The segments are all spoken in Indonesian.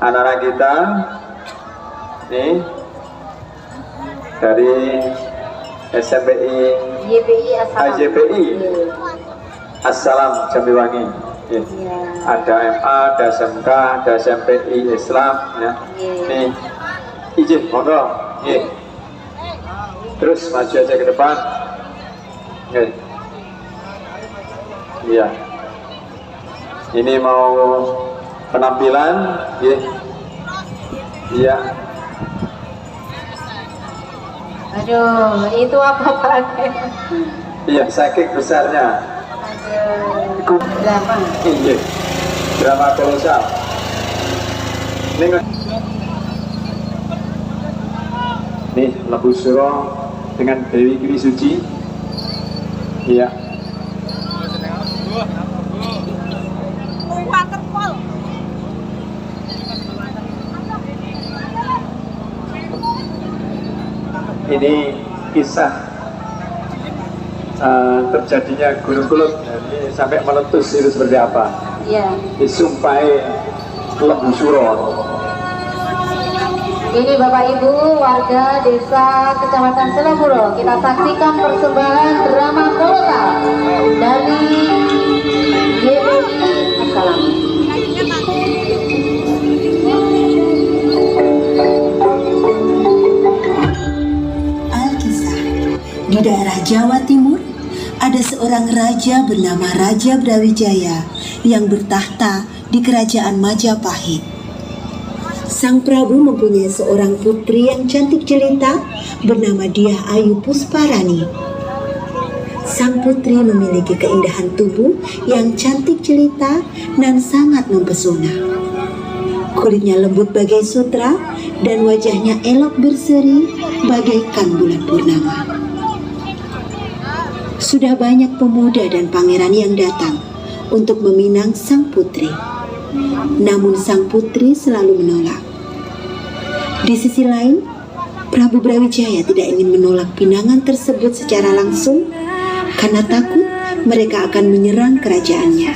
anak-anak kita nih dari SMPI JPI Assalam Jambiwangi. Ada MA, ada SMK, ada SMPI Islam ya. Nih izin monggo. Terus maju aja ke depan. Iya. Ini mau penampilan, iya. Aduh, itu apa Pak? Iya, saking besarnya. Drama. Iya, drama kolosal. Nih, Lembu Suro dengan Dewi Kiri Suci. Iya. Ini kisah terjadinya Gunung Kelut. Ini sampai meletus itu seperti apa? Iya. Disumpai Lembu Suro. Ini Bapak Ibu warga desa Kecamatan Seleburo, kita saksikan persembahan drama kolosal dari YPI Assalam. Alkisah. Di daerah Jawa Timur ada seorang raja bernama Raja Brawijaya yang bertahta di kerajaan Majapahit. Sang Prabu mempunyai seorang putri yang cantik jelita bernama Dyah Ayu Pusparani. Sang putri memiliki keindahan tubuh yang cantik jelita dan sangat mempesona. Kulitnya lembut bagai sutra dan wajahnya elok berseri bagaikan bulan purnama. Sudah banyak pemuda dan pangeran yang datang untuk meminang sang putri. Namun sang putri selalu menolak. Di sisi lain, Prabu Brawijaya tidak ingin menolak pinangan tersebut secara langsung karena takut mereka akan menyerang kerajaannya.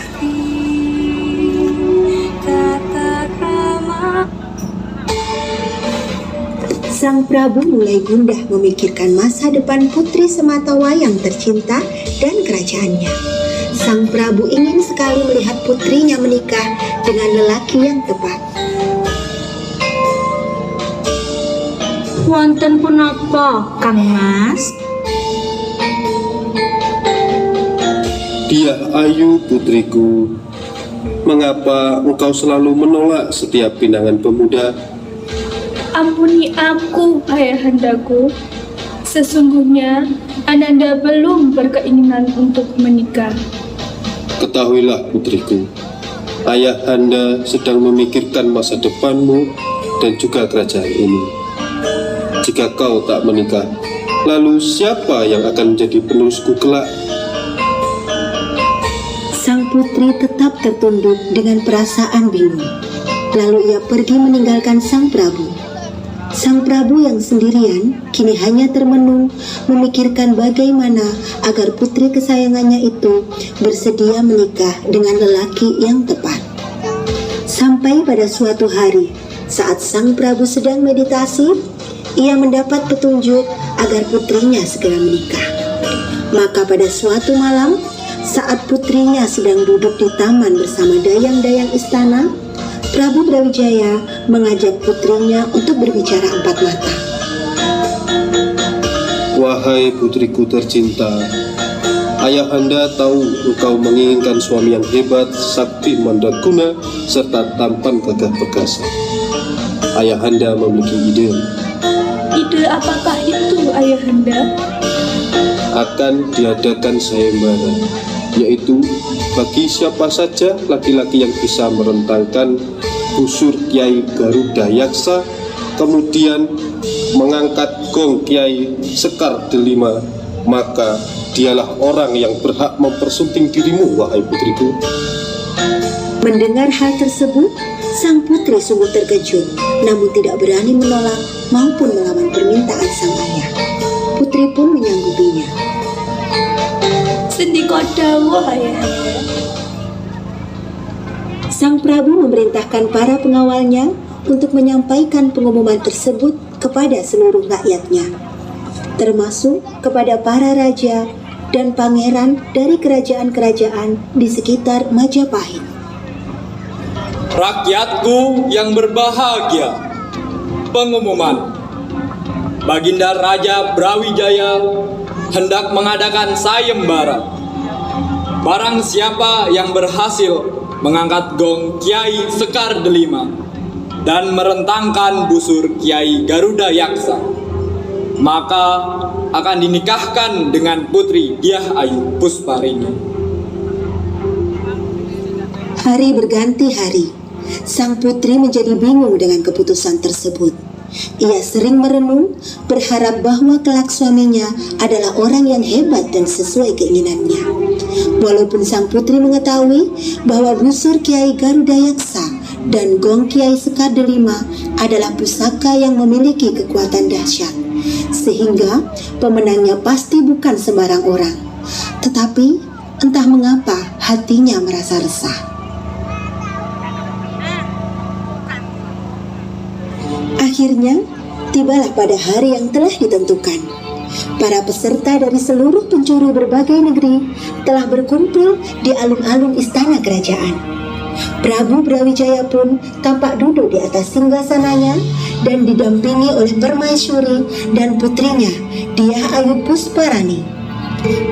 Sang Prabu mulai gundah memikirkan masa depan putri sematawayang tercinta dan kerajaannya. Sang Prabu ingin sekali melihat putrinya menikah dengan lelaki yang tepat. Wonten punapa, Kang Mas? Dyah Ayu putriku, mengapa engkau selalu menolak setiap pinangan pemuda? Ampuni aku, ayahandaku. Sesungguhnya Ananda belum berkeinginan untuk menikah. Ketahuilah putriku, ayahanda sedang memikirkan masa depanmu dan juga kerajaan ini. Jika kau tak menikah, lalu siapa yang akan menjadi penerusku kelak? Sang putri tetap tertunduk dengan perasaan bingung. Lalu ia pergi meninggalkan sang Prabu. Sang Prabu yang sendirian kini hanya termenung memikirkan bagaimana agar putri kesayangannya itu bersedia menikah dengan lelaki yang tepat. Sampai pada suatu hari, saat sang Prabu sedang meditasi, ia mendapat petunjuk agar putrinya segera menikah. Maka pada suatu malam, saat putrinya sedang duduk di taman bersama dayang-dayang istana, Prabu Brawijaya mengajak putrinya untuk berbicara empat mata. Wahai putriku tercinta, ayahanda tahu engkau menginginkan suami yang hebat, sakti mandraguna, serta tampan gagah perkasa. Ayahanda memiliki ide. Ide apakah itu, ayahanda? Akan diadakan sayembara, yaitu bagi siapa saja laki-laki yang bisa merentangkan busur Kiai Garuda Yaksa, kemudian mengangkat gong Kiai Sekar Delima, maka dialah orang yang berhak mempersunting dirimu, wahai putriku. Mendengar hal tersebut, sang putri sungguh terkejut, namun tidak berani menolak maupun melawan permintaan sang ayah. Putri pun menyanggupinya. Sendika dawuh, ayahanda. Sang Prabu memerintahkan para pengawalnya untuk menyampaikan pengumuman tersebut kepada seluruh rakyatnya, termasuk kepada para raja dan pangeran dari kerajaan-kerajaan di sekitar Majapahit. Rakyatku yang berbahagia, pengumuman. Baginda Raja Brawijaya hendak mengadakan sayembara. Barang siapa yang berhasil mengangkat gong Kiai Sekar Delima dan merentangkan busur Kiai Garuda Yaksa, maka akan dinikahkan dengan Putri Diah Ayu Pusparini. Hari berganti hari, sang putri menjadi bingung dengan keputusan tersebut. Ia sering merenung, berharap bahwa kelak suaminya adalah orang yang hebat dan sesuai keinginannya. Walaupun sang putri mengetahui bahwa busur Kiai Garuda Yaksa dan gong Kiai Sekar Delima adalah pusaka yang memiliki kekuatan dahsyat, sehingga pemenangnya pasti bukan sembarang orang. Tetapi entah mengapa hatinya merasa resah. Akhirnya, tibalah pada hari yang telah ditentukan. Para peserta dari seluruh penjuru berbagai negeri telah berkumpul di alun-alun istana kerajaan. Prabu Brawijaya pun tampak duduk di atas singgasananya dan didampingi oleh permaisuri dan putrinya, Diah Ayu Pusparani.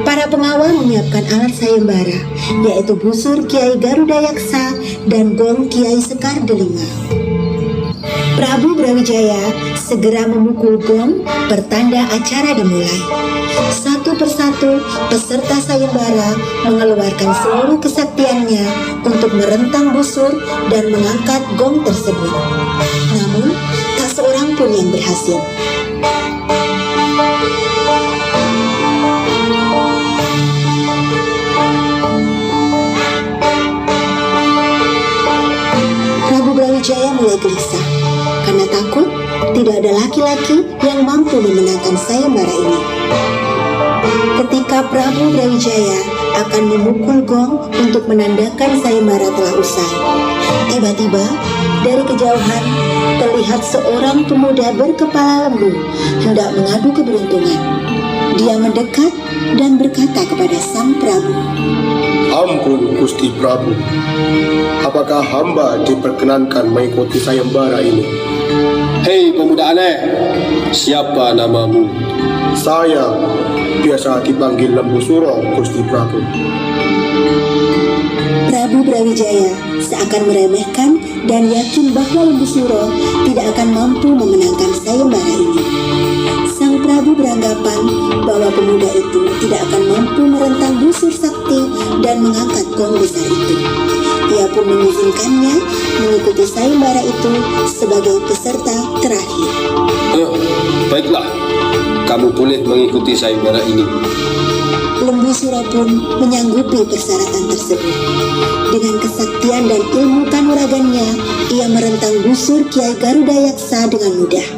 Para pengawal menyiapkan alat sayembara, yaitu busur Kiai Garuda Yaksa dan gong Kiai Sekar Delima. Prabu Brawijaya segera memukul gong pertanda acara dimulai. Satu persatu peserta sayembara mengeluarkan seluruh kesaktiannya untuk merentang busur dan mengangkat gong tersebut. Namun, tak seorang pun yang berhasil. Prabu Brawijaya mulai gelisah karena takut tidak ada laki-laki yang mampu memenangkan sayembara ini. Ketika Prabu Brawijaya akan memukul gong untuk menandakan sayembara telah usai, tiba-tiba dari kejauhan terlihat seorang pemuda berkepala lembu hendak mengadu keberuntungan. Dia mendekat dan berkata kepada sang Prabu, "Ampun Gusti Prabu, apakah hamba diperkenankan mengikuti sayembara ini?" Hei pemuda aneh, siapa namamu? "Saya biasa dipanggil Lembu Suro, Gusti Prabu." Prabu Brawijaya seakan meremehkan dan yakin bahwa Lembu Suro tidak akan mampu memenangkan sayembara ini. Sang Prabu beranggapan bahwa pemuda itu tidak akan mampu merentang busur sakti dan mengangkat gong besar itu. Ia pun mengizinkannya mengikuti sayembara itu sebagai peserta terakhir. Baiklah, kamu boleh mengikuti sayembara ini. Lembu Suro pun menyanggupi persyaratan tersebut. Dengan kesaktian dan ilmu kanuragannya, ia merentang busur Kiai Garuda Yaksa dengan mudah.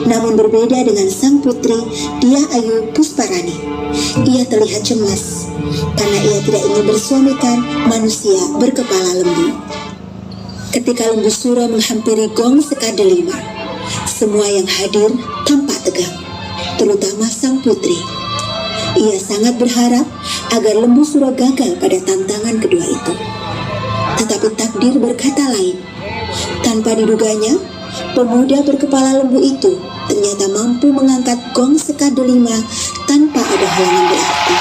Namun berbeda dengan sang putri Diah Ayu Pusparani, ia terlihat cemas karena ia tidak ingin bersuamikan manusia berkepala lembu. Ketika Lembu Suro menghampiri gong Sekar Delima, semua yang hadir tampak tegang, terutama sang putri. Ia sangat berharap agar Lembu Suro gagal pada tantangan kedua itu. Tetapi takdir berkata lain. Tanpa diduganya, pemuda berkepala lembu itu ternyata mampu mengangkat gong Sekar Delima tanpa ada halangan berarti.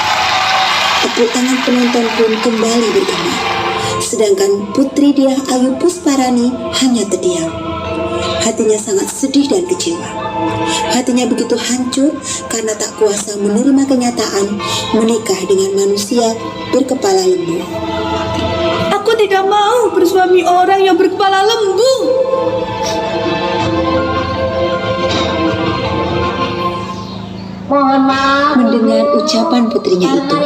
Tepuk tangan penonton pun kembali bergema, sedangkan Putri Diah Ayu Pusparani hanya terdiam. Hatinya sangat sedih dan kecewa. Hatinya begitu hancur karena tak kuasa menerima kenyataan menikah dengan manusia berkepala lembu. Aku tidak mau bersuami orang yang berkepala lembu. Mohon maaf. Mendengar ucapan putrinya itu,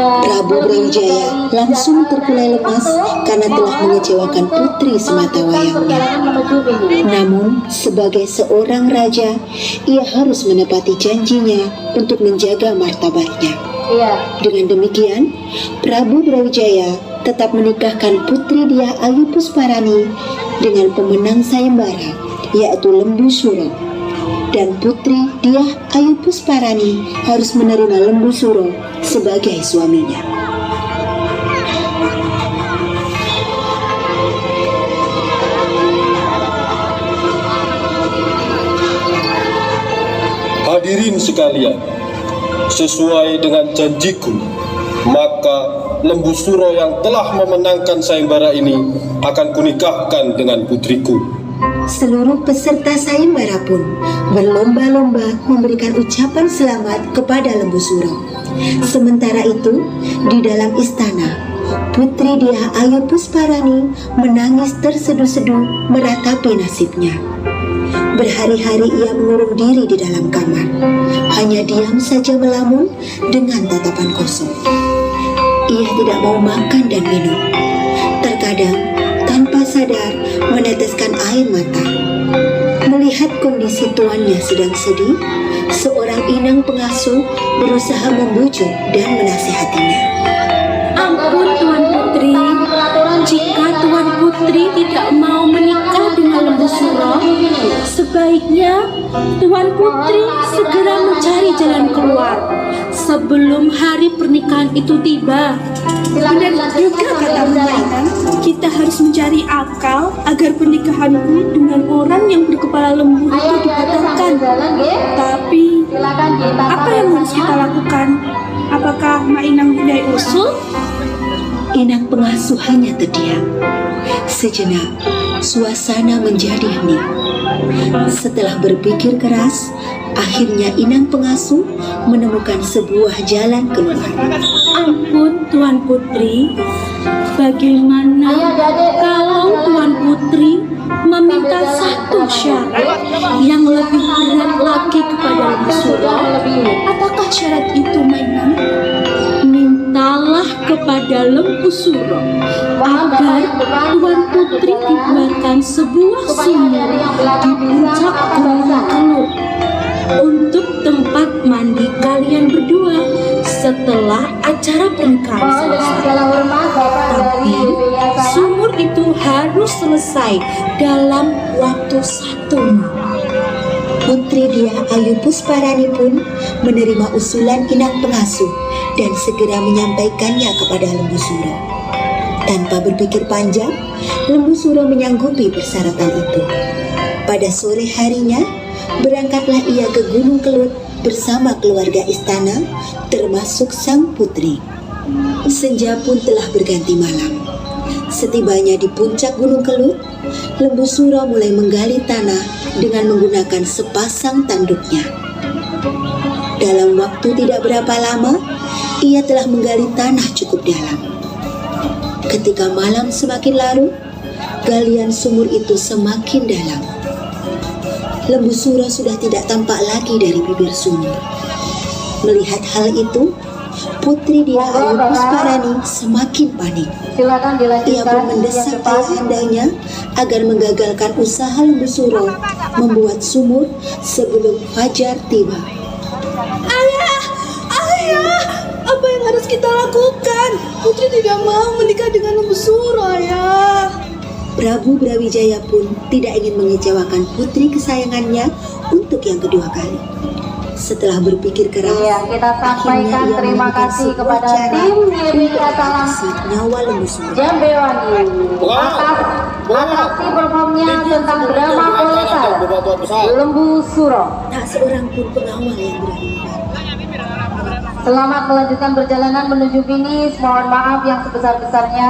Prabu Brawijaya langsung terkulai lemas karena telah mengecewakan putri semata wayangnya. Namun, sebagai seorang raja, ia harus menepati janjinya untuk menjaga martabatnya. Dengan demikian, Prabu Brawijaya tetap menikahkan Putri Diah Ayu Pusparani dengan pemenang sayembara, yaitu Lembu Suro. Dan Putri Diah Ayu Pusparani harus menerima Lembu Suro sebagai suaminya. Hadirin sekalian, sesuai dengan janjiku, maka Lembu Suro yang telah memenangkan sayembara ini akan kunikahkan dengan putriku. Seluruh peserta sayembara pun berlomba-lomba memberikan ucapan selamat kepada Lembu Suro. Sementara itu, di dalam istana, Putri Diah Ayu Pusparani menangis terseduh-seduh meratapi nasibnya. Berhari-hari ia mengurung diri di dalam kamar, hanya diam saja melamun dengan tatapan kosong. Ia tidak mau makan dan minum. Terkadang tanpa sadar meneteskan air mata. Melihat kondisi tuannya sedang sedih, seorang inang pengasuh berusaha membujuk dan menasihatinya. Ampun Tuan Putri, jika Tuan Putri tidak mau menikah dengan Lembu Suro, sebaiknya Tuan Putri segera mencari jalan keluar sebelum hari pernikahan itu tiba. Benar juga kata Mainan, kita harus mencari akal agar pernikahanku dengan orang yang berkepala lembu itu dibatalkan. Tapi apa yang harus kita lakukan? Apakah Mainang punya usul? Inang pengasuh hanya terdiam. Sejenak, suasana menjadi hening. Setelah berpikir keras, akhirnya Inang pengasuh menemukan sebuah jalan keluar. Ampun Tuan Putri, bagaimana kalau Tuan Putri meminta satu syarat yang lebih berat lagi kepada Lembu Suro? Apakah syarat itu, Mainan? Mintalah kepada Lembu Suro agar Tuan Putri dibuatkan sebuah sumur di puncak Gunung Kelut untuk tempat mandi kalian berdua setelah acara pernikahan selesai. Tapi sumur itu harus selesai dalam waktu 1 malam. Putri Diah Ayu Pusparani pun menerima usulan Inang pengasuh dan segera menyampaikannya kepada Lembu Suro. Tanpa berpikir panjang, Lembu Suro menyanggupi persyaratan itu. Pada sore harinya, berangkatlah ia ke Gunung Kelut bersama keluarga istana, termasuk sang putri. Senja pun telah berganti malam. Setibanya di puncak Gunung Kelut, Lembu Suro mulai menggali tanah dengan menggunakan sepasang tanduknya. Dalam waktu tidak berapa lama, ia telah menggali tanah cukup dalam. Ketika malam semakin larut, galian sumur itu semakin dalam. Lembu Suro sudah tidak tampak lagi dari bibir sumur. Melihat hal itu, Putri Diah Ayu Pusparani semakin panik. Silakan Ia dilanjutkan. pun mendesak ayahandanya agar menggagalkan usaha Lembu Suro membuat sumur sebelum fajar tiba. Ayah, apa yang harus kita lakukan? Putri tidak mau menikah dengan Lembu Suro, Ayah. Prabu Brawijaya pun tidak ingin mengecewakan putri kesayangannya untuk yang kedua kali. Setelah berpikir keras, Iya, kita sampaikan akhirnya ia terima menemukan kasih sebuah kepada cara tim Gili untuk Katalang mengatasi nyawa Lembu Suro. Jambewani atraksi performnya tentang drama kolosal Lembu Suro. Tak seorang pun pengawal yang berani. Selamat melanjutkan perjalanan menuju finish. Mohon maaf yang sebesar-besarnya